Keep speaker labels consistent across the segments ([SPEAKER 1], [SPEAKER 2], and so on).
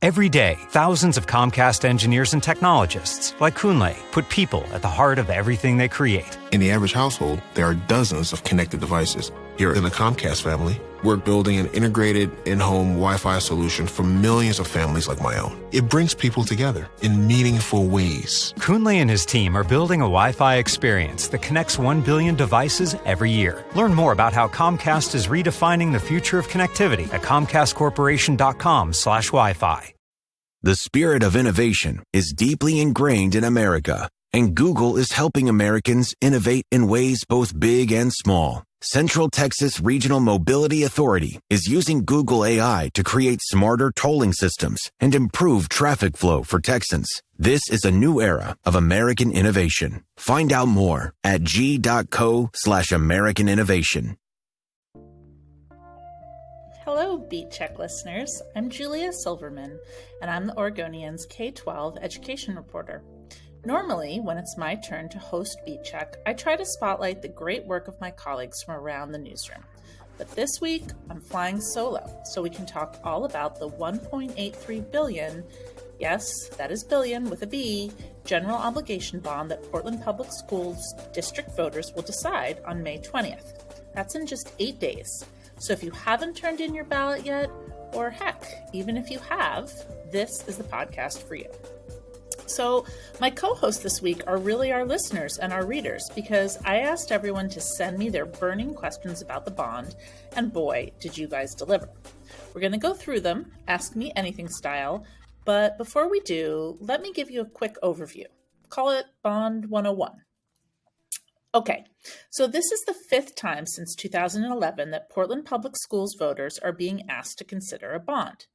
[SPEAKER 1] Every day, thousands of Comcast engineers and technologists, like Kunle, put people at the heart of everything they create.
[SPEAKER 2] In the average household, there are dozens of connected devices. Here in the Comcast family, we're building an integrated in-home Wi-Fi solution for millions of families like my own. It brings people together in meaningful ways.
[SPEAKER 1] Kunle and his team are building a Wi-Fi experience that connects 1 billion devices every year. Learn more about how Comcast is redefining the future of connectivity at comcastcorporation.com/Wi-Fi.
[SPEAKER 3] The spirit of innovation is deeply ingrained in America, and Google is helping Americans innovate in ways both big and small. Central Texas Regional Mobility Authority is using Google AI to create smarter tolling systems and improve traffic flow for Texans. This is a new era of American innovation. Find out more at g.co/American Innovation.
[SPEAKER 4] Hello, Beat Check listeners. I'm Julia Silverman, and I'm the Oregonian's K-12 education reporter. Normally, when it's my turn to host Beat Check, I try to spotlight the great work of my colleagues from around the newsroom. But this week, I'm flying solo, so we can talk all about the $1.83 billion, yes, that is billion with a B, general obligation bond that Portland Public Schools district voters will decide on May 20th. That's in just 8 days. So if you haven't turned in your ballot yet, or heck, even if you have, this is the podcast for you. So my co-hosts this week are really our listeners and our readers, because I asked everyone to send me their burning questions about the bond, and boy, did you guys deliver. We're going to go through them, Ask Me Anything style, but before we do, let me give you a quick overview. Call it Bond 101. Okay, so this is the 5th time since 2011 that Portland Public Schools voters are being asked to consider a bond.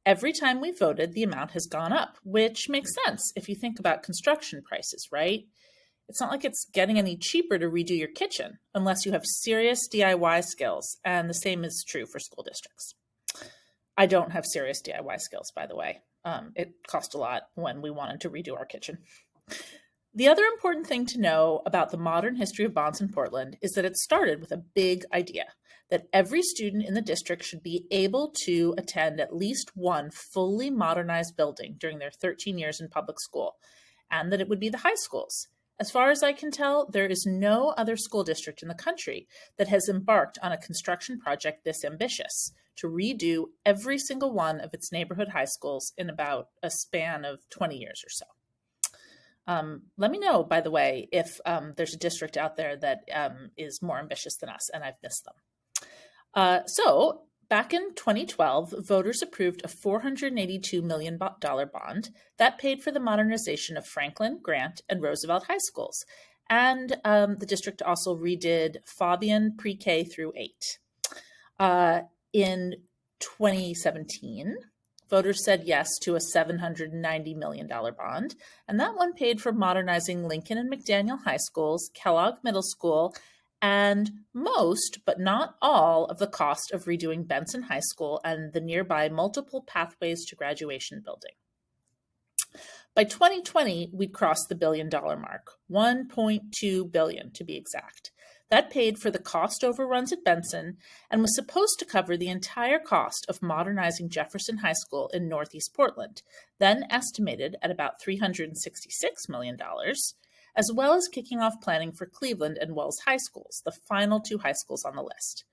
[SPEAKER 4] Every time we voted, the amount has gone up, which makes sense if you think about construction prices, right? It's not like it's getting any cheaper to redo your kitchen unless you have serious DIY skills, and the same is true for school districts. I don't have serious DIY skills, by the way. It cost a lot when we wanted to redo our kitchen. The other important thing to know about the modern history of bonds in Portland is that it started with a big idea that every student in the district should be able to attend at least one fully modernized building during their 13 years in public school, and that it would be the high schools. As far as I can tell, there is no other school district in the country that has embarked on a construction project this ambitious to redo every single one of its neighborhood high schools in about a span of 20 years or so. Let me know, by the way, if there's a district out there that is more ambitious than us and I've missed them. So back in 2012, voters approved a $482 million bond that paid for the modernization of Franklin, Grant, and Roosevelt high schools. And the district also redid Fabian pre-K through 8. In 2017, voters said yes to a $790 million bond, and that one paid for modernizing Lincoln and McDaniel high schools, Kellogg Middle School, and most, but not all, of the cost of redoing Benson High School and the nearby multiple pathways to graduation building. By 2020, we'd crossed the billion-dollar mark, $1.2 billion to be exact. That paid for the cost overruns at Benson and was supposed to cover the entire cost of modernizing Jefferson High School in Northeast Portland, then estimated at about $366 million, as well as kicking off planning for Cleveland and Wells High Schools, the final 2 high schools on the list.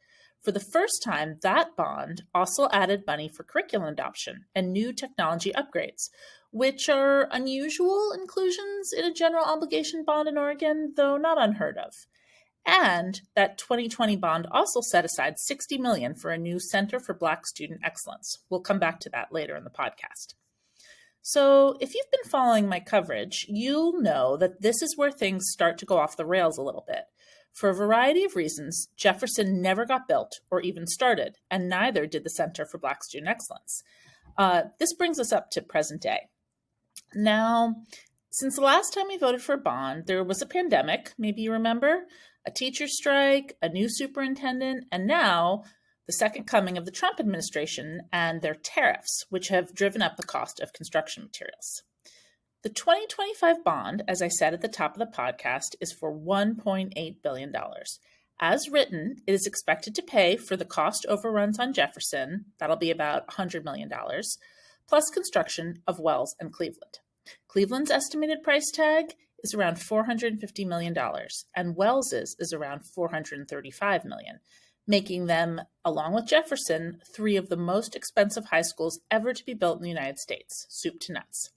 [SPEAKER 4] For the first time, that bond also added money for curriculum adoption and new technology upgrades, which are unusual inclusions in a general obligation bond in Oregon, though not unheard of. And that 2020 bond also set aside $60 million for a new Center for Black Student Excellence. We'll come back to that later in the podcast. So if you've been following my coverage, you'll know that this is where things start to go off the rails a little bit. For a variety of reasons, Jefferson never got built or even started, and neither did the Center for Black Student Excellence. This brings us up to present day. Now, since the last time we voted for a bond, there was a pandemic, maybe you remember, a teacher strike, a new superintendent, and now the second coming of the Trump administration and their tariffs, which have driven up the cost of construction materials. The 2025 bond, as I said at the top of the podcast, is for $1.8 billion. As written, it is expected to pay for the cost overruns on Jefferson, that'll be about $100 million, plus construction of Wells and Cleveland. Cleveland's estimated price tag is around $450 million, and Wells's is around $435 million, making them, along with Jefferson, three of the most expensive high schools ever to be built in the United States, soup to nuts.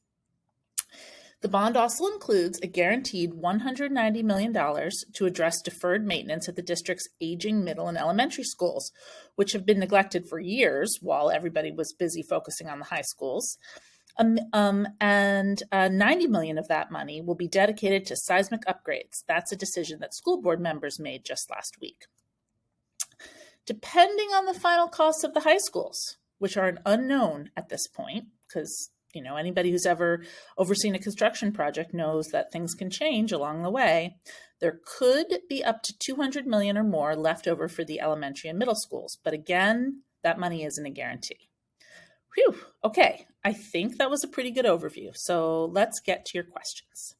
[SPEAKER 4] The bond also includes a guaranteed $190 million to address deferred maintenance at the district's aging middle and elementary schools, which have been neglected for years while everybody was busy focusing on the high schools. And $90 million of that money will be dedicated to seismic upgrades. That's a decision that school board members made just last week. Depending on the final costs of the high schools, which are an unknown at this point, because anybody who's ever overseen a construction project knows that things can change along the way, there could be up to $200 million or more left over for the elementary and middle schools. But again, that money isn't a guarantee. Whew, okay, I think that was a pretty good overview. So let's get to your questions.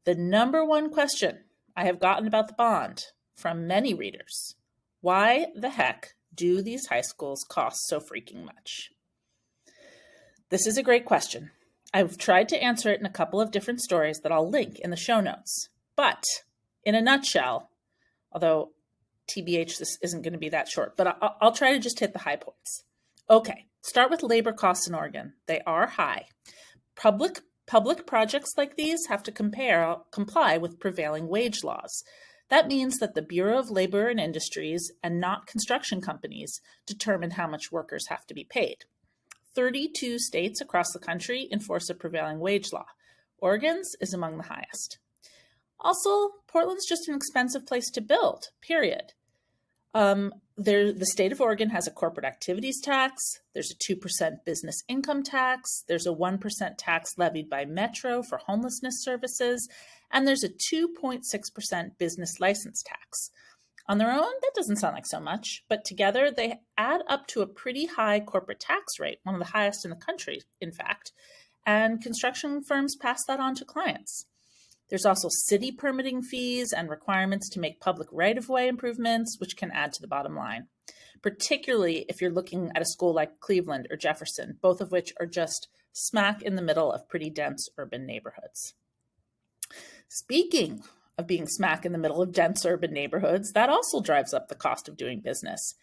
[SPEAKER 4] The number one question I have gotten about the bond from many readers: why the heck do these high schools cost so freaking much? This is a great question. I've tried to answer it in a couple of different stories that I'll link in the show notes. But in a nutshell, although TBH, this isn't going to be that short, but I'll try to just hit the high points. Okay, start with labor costs in Oregon. They are high. Public projects like these have to comply with prevailing wage laws. That means that the Bureau of Labor and Industries, and not construction companies, determine how much workers have to be paid. 32 states across the country enforce a prevailing wage law. Oregon's is among the highest. Also, Portland's just an expensive place to build, period. The state of Oregon has a corporate activities tax. There's a 2% business income tax. There's a 1% tax levied by Metro for homelessness services. And there's a 2.6% business license tax. On their own, that doesn't sound like so much, but together they add up to a pretty high corporate tax rate, one of the highest in the country, in fact, and construction firms pass that on to clients. There's also city permitting fees and requirements to make public right-of-way improvements, which can add to the bottom line, particularly if you're looking at a school like Cleveland or Jefferson, both of which are just smack in the middle of pretty dense urban neighborhoods. Speaking of being smack in the middle of dense urban neighborhoods, that also drives up the cost of doing business.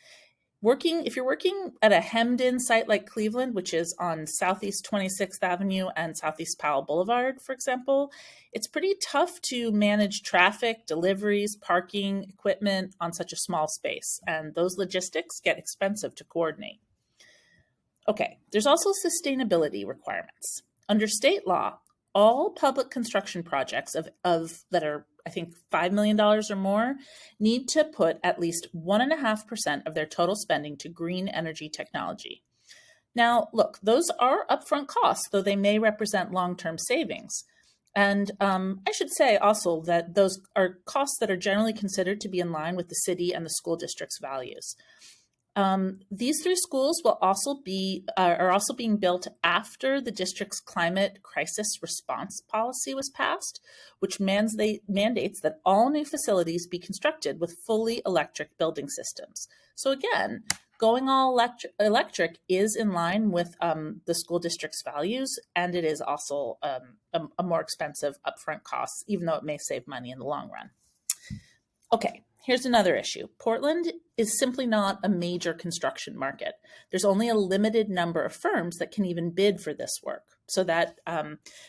[SPEAKER 4] If you're working at a hemmed-in site like Cleveland, which is on Southeast 26th Avenue and Southeast Powell Boulevard, for example, it's pretty tough to manage traffic, deliveries, parking, equipment on such a small space, and those logistics get expensive to coordinate. Okay, there's also sustainability requirements. Under state law, all public construction projects that are, I think, $5 million or more need to put at least 1.5% of their total spending to green energy technology. Now, look, those are upfront costs, though they may represent long-term savings. And I should say also that those are costs that are generally considered to be in line with the city and the school district's values. These three schools are also being built after the district's climate crisis response policy was passed, which mandates that all new facilities be constructed with fully electric building systems. So again, going all electric is in line with the school district's values, and it is also a more expensive upfront cost, even though it may save money in the long run. Okay. Here's another issue. Portland is simply not a major construction market. There's only a limited number of firms that can even bid for this work. So that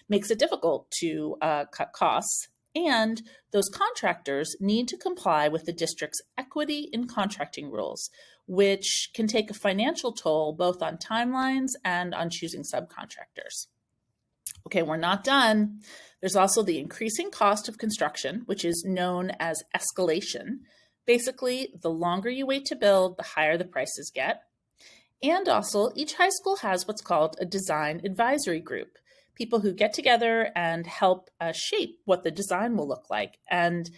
[SPEAKER 4] makes it difficult to cut costs. And those contractors need to comply with the district's equity in contracting rules, which can take a financial toll both on timelines and on choosing subcontractors. Okay, we're not done. There's also the increasing cost of construction, which is known as escalation. Basically, the longer you wait to build, the higher the prices get. And also, each high school has what's called a design advisory group, people who get together and help shape what the design will look like. And,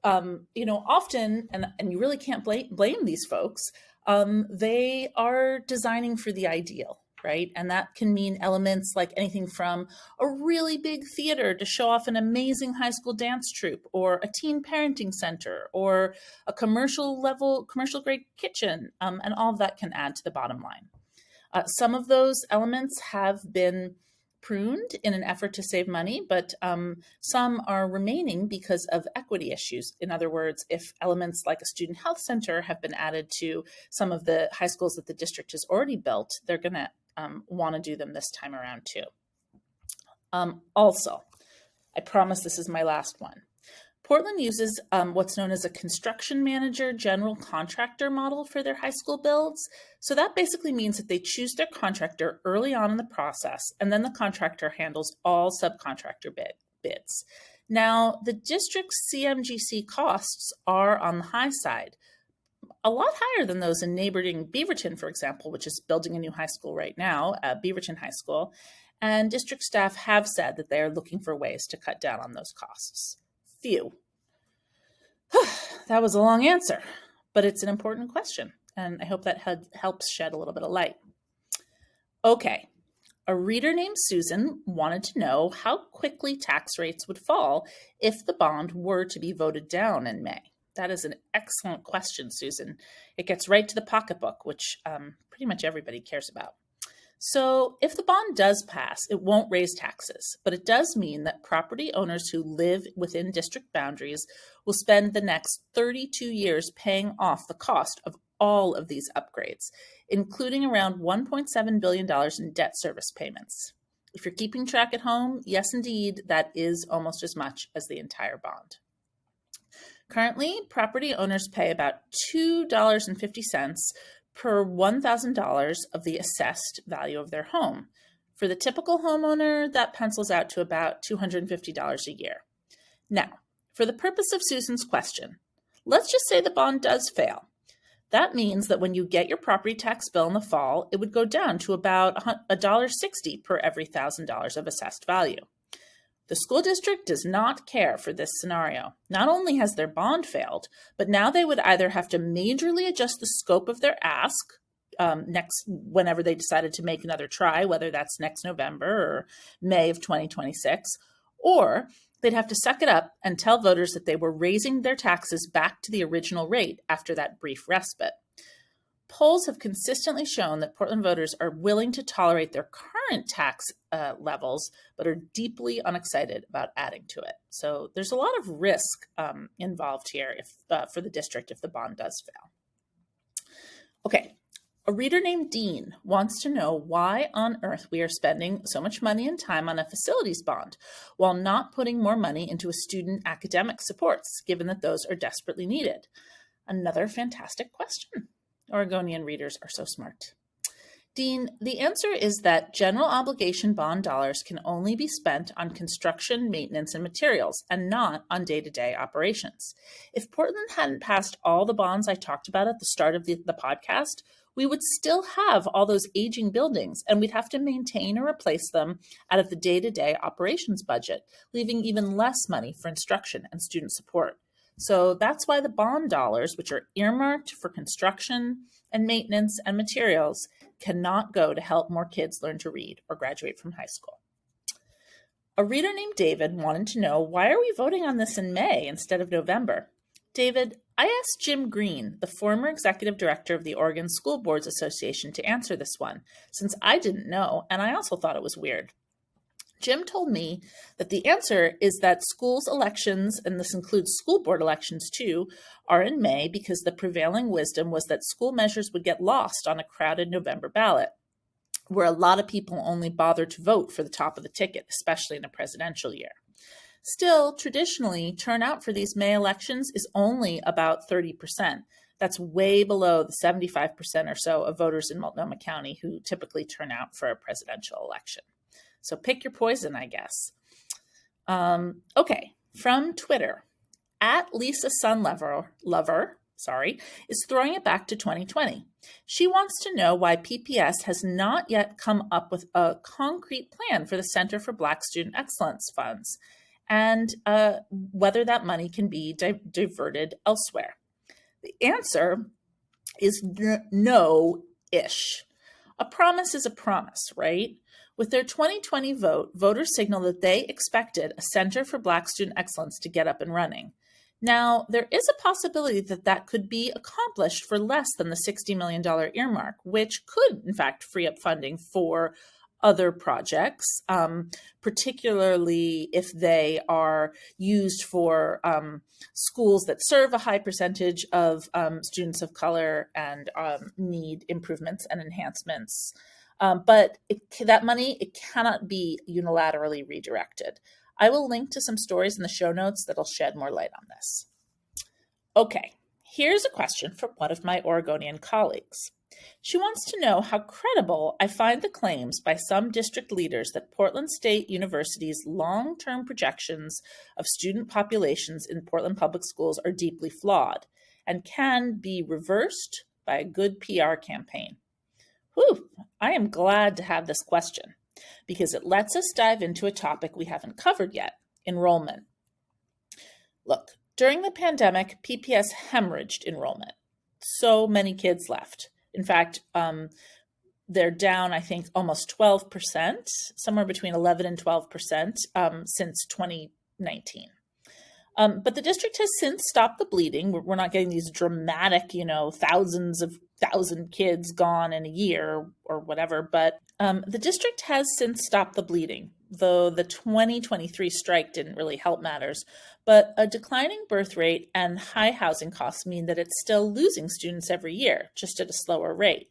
[SPEAKER 4] often, and you really can't blame these folks, they are designing for the ideal. Right? And that can mean elements like anything from a really big theater to show off an amazing high school dance troupe, or a teen parenting center, or a commercial grade kitchen. And all of that can add to the bottom line. Some of those elements have been pruned in an effort to save money, but some are remaining because of equity issues. In other words, if elements like a student health center have been added to some of the high schools that the district has already built, they're going to want to do them this time around too. Also, I promise this is my last one. Portland uses what's known as a construction manager general contractor model for their high school builds. So that basically means that they choose their contractor early on in the process, and then the contractor handles all subcontractor bids. Now, the district's CMGC costs are on the high side, a lot higher than those in neighboring Beaverton, for example, which is building a new high school right now, Beaverton High School. And district staff have said that they are looking for ways to cut down on those costs. Phew. That was a long answer, but it's an important question, and I hope that helps shed a little bit of light. Okay, a reader named Susan wanted to know how quickly tax rates would fall if the bond were to be voted down in May. That is an excellent question, Susan. It gets right to the pocketbook, which pretty much everybody cares about. So if the bond does pass, it won't raise taxes, but it does mean that property owners who live within district boundaries will spend the next 32 years paying off the cost of all of these upgrades, including around $1.7 billion in debt service payments. If you're keeping track at home, yes, indeed, that is almost as much as the entire bond. Currently, property owners pay about $2.50 per $1,000 of the assessed value of their home. For the typical homeowner, that pencils out to about $250 a year. Now, for the purpose of Susan's question, let's just say the bond does fail. That means that when you get your property tax bill in the fall, it would go down to about $1.60 per every $1,000 of assessed value. The school district does not care for this scenario. Not only has their bond failed, but now they would either have to majorly adjust the scope of their ask whenever they decided to make another try, whether that's next November or May of 2026, or they'd have to suck it up and tell voters that they were raising their taxes back to the original rate after that brief respite. Polls have consistently shown that Portland voters are willing to tolerate their current tax levels, but are deeply unexcited about adding to it. So there's a lot of risk involved here for the district if the bond does fail. Okay, a reader named Dean wants to know why on earth we are spending so much money and time on a facilities bond while not putting more money into a student academic supports, given that those are desperately needed. Another fantastic question. Oregonian readers are so smart. Dean, the answer is that general obligation bond dollars can only be spent on construction, maintenance, and materials, and not on day-to-day operations. If Portland hadn't passed all the bonds I talked about at the start of the podcast, we would still have all those aging buildings, and we'd have to maintain or replace them out of the day-to-day operations budget, leaving even less money for instruction and student support. So that's why the bond dollars, which are earmarked for construction and maintenance and materials, cannot go to help more kids learn to read or graduate from high school. A reader named David wanted to know, why are we voting on this in May instead of November? David, I asked Jim Green, the former executive director of the Oregon School Boards Association, to answer this one, since I didn't know, and I also thought it was weird. Jim told me that the answer is that schools' elections, and this includes school board elections too, are in May because the prevailing wisdom was that school measures would get lost on a crowded November ballot, where a lot of people only bother to vote for the top of the ticket, especially in a presidential year. Still, traditionally, turnout for these May elections is only about 30%. That's way below the 75% or so of voters in Multnomah County who typically turn out for a presidential election. So pick your poison, I guess. Okay, from Twitter, @LisaSunLover, is throwing it back to 2020. She wants to know why PPS has not yet come up with a concrete plan for the Center for Black Student Excellence funds, and whether that money can be diverted elsewhere. The answer is no-ish. A promise is a promise, right? With their 2020 vote, voters signaled that they expected a Center for Black Student Excellence to get up and running. Now, there is a possibility that that could be accomplished for less than the $60 million earmark, which could, in fact, free up funding for other projects, particularly if they are used for schools that serve a high percentage of students of color and need improvements and enhancements. But that money, it cannot be unilaterally redirected. I will link to some stories in the show notes that'll shed more light on this. Okay, here's a question from one of my Oregonian colleagues. She wants to know how credible I find the claims by some district leaders that Portland State University's long-term projections of student populations in Portland public schools are deeply flawed and can be reversed by a good PR campaign. Whew, I am glad to have this question, because it lets us dive into a topic we haven't covered yet, enrollment. Look, during the pandemic, PPS hemorrhaged enrollment. So many kids left. In fact, they're down, I think, almost 12%, somewhere between 11 and 12% since 2019. But the district has since stopped the bleeding. We're not getting these dramatic, thousands of kids gone in a year or whatever. But the district has since stopped the bleeding, though the 2023 strike didn't really help matters. But a declining birth rate and high housing costs mean that it's still losing students every year, just at a slower rate.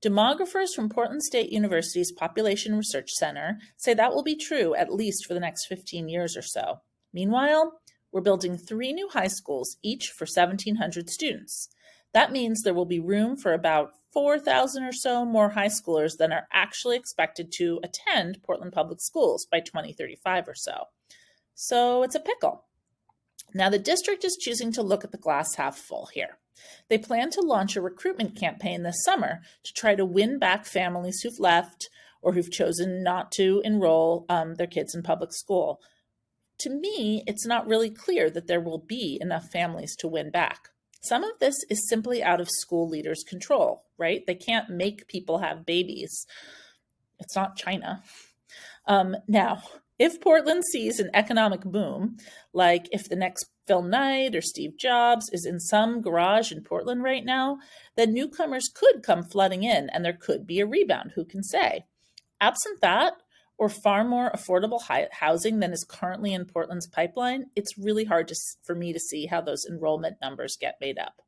[SPEAKER 4] Demographers from Portland State University's Population Research Center say that will be true at least for the next 15 years or so. Meanwhile, we're building 3 new high schools, each for 1,700 students. That means there will be room for about 4,000 or so more high schoolers than are actually expected to attend Portland Public Schools by 2035 or so. So it's a pickle. Now, the district is choosing to look at the glass half full here. They plan to launch a recruitment campaign this summer to try to win back families who've left or who've chosen not to enroll their kids in public school. To me, it's not really clear that there will be enough families to win back. Some of this is simply out of school leaders' control, right? They can't make people have babies. It's not China. Now, if Portland sees an economic boom, like if the next Phil Knight or Steve Jobs is in some garage in Portland right now, then newcomers could come flooding in and there could be a rebound, who can say? Absent that, or far more affordable housing than is currently in Portland's pipeline, it's really hard for me to see how those enrollment numbers get made up.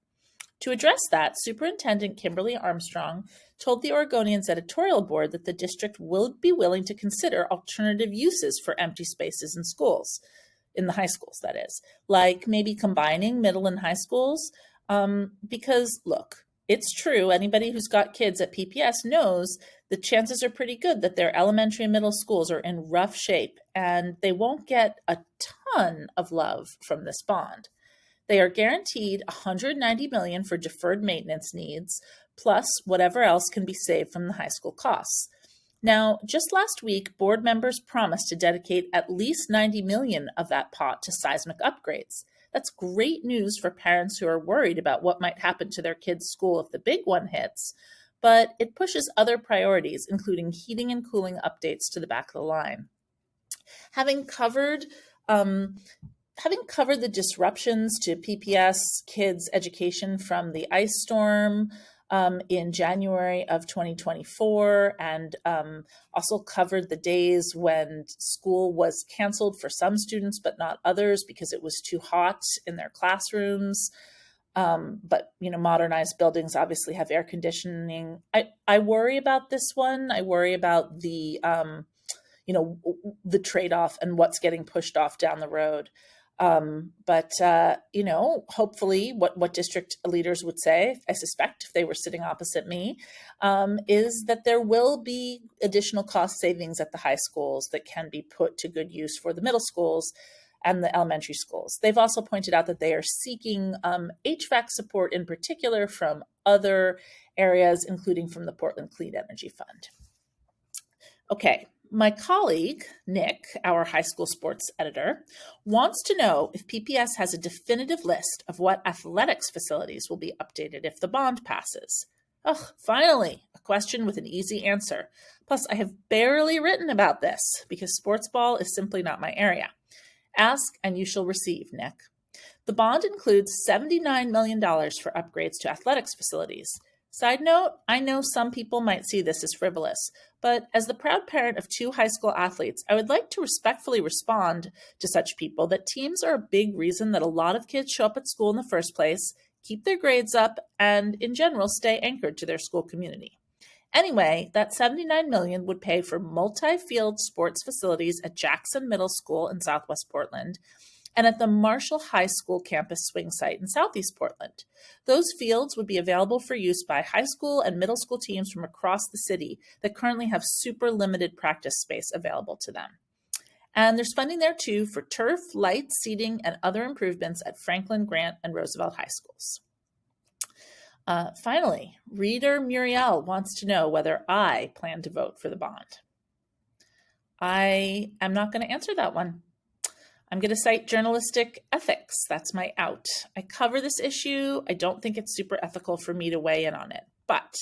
[SPEAKER 4] To address that, Superintendent Kimberly Armstrong told the Oregonian's editorial board that the district will be willing to consider alternative uses for empty spaces in schools, in the high schools, that is, like maybe combining middle and high schools, because, look, it's true, anybody who's got kids at PPS knows the chances are pretty good that their elementary and middle schools are in rough shape, and they won't get a ton of love from this bond. They are guaranteed $190 million for deferred maintenance needs, plus whatever else can be saved from the high school costs. Now, just last week, board members promised to dedicate at least $90 million of that pot to seismic upgrades. That's great news for parents who are worried about what might happen to their kids' school if the big one hits, but it pushes other priorities, including heating and cooling updates, to the back of the line. Having covered the disruptions to PPS kids' education from the ice storm in January of 2024, and also covered the days when school was canceled for some students but not others because it was too hot in their classrooms. But modernized buildings obviously have air conditioning. I worry about this one. I worry about the trade-off and what's getting pushed off down the road. But hopefully what district leaders would say, I suspect if they were sitting opposite me, is that there will be additional cost savings at the high schools that can be put to good use for the middle schools and the elementary schools. They've also pointed out that they are seeking HVAC support in particular from other areas, including from the Portland Clean Energy Fund. Okay. My colleague, Nick, our high school sports editor, wants to know if PPS has a definitive list of what athletics facilities will be updated if the bond passes. Oh, finally, a question with an easy answer. Plus, I have barely written about this because sports ball is simply not my area. Ask and you shall receive, Nick. The bond includes $79 million for upgrades to athletics facilities. Side note, I know some people might see this as frivolous, but as the proud parent of 2 high school athletes, I would like to respectfully respond to such people that teams are a big reason that a lot of kids show up at school in the first place, keep their grades up, and in general stay anchored to their school community. Anyway, that $79 million would pay for multi-field sports facilities at Jackson Middle School in Southwest Portland and at the Marshall High School campus swing site in Southeast Portland. Those fields would be available for use by high school and middle school teams from across the city that currently have super limited practice space available to them. And there's funding there too for turf, lights, seating, and other improvements at Franklin, Grant, and Roosevelt high schools. Finally, reader Muriel wants to know whether I plan to vote for the bond. I am not going to answer that one. I'm going to cite journalistic ethics. That's my out. I cover this issue. I don't think it's super ethical for me to weigh in on it, but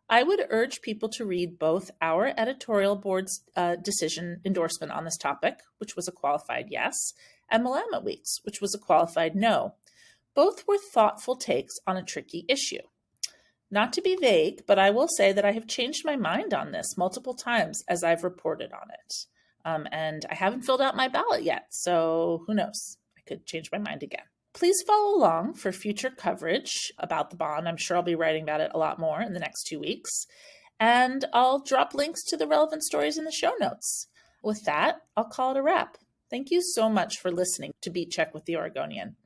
[SPEAKER 4] I would urge people to read both our editorial board's decision endorsement on this topic, which was a qualified yes, and Willamette Week's, which was a qualified no. Both were thoughtful takes on a tricky issue. Not to be vague, but I will say that I have changed my mind on this multiple times as I've reported on it. And I haven't filled out my ballot yet, so who knows? I could change my mind again. Please follow along for future coverage about the bond. I'm sure I'll be writing about it a lot more in the next 2 weeks. And I'll drop links to the relevant stories in the show notes. With that, I'll call it a wrap. Thank you so much for listening to Beat Check with the Oregonian.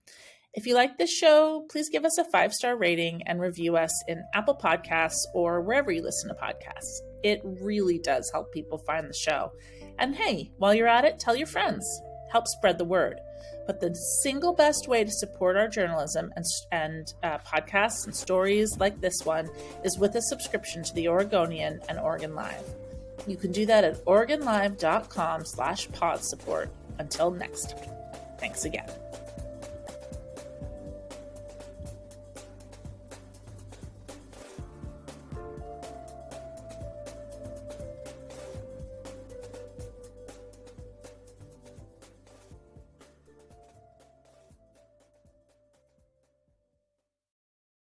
[SPEAKER 4] If you like this show, please give us a 5-star rating and review us in Apple Podcasts or wherever you listen to podcasts. It really does help people find the show. And hey, while you're at it, tell your friends. Help spread the word. But the single best way to support our journalism and podcasts and stories like this one is with a subscription to the Oregonian and Oregon Live. You can do that at OregonLive.com/pod support. Until next time. Thanks again.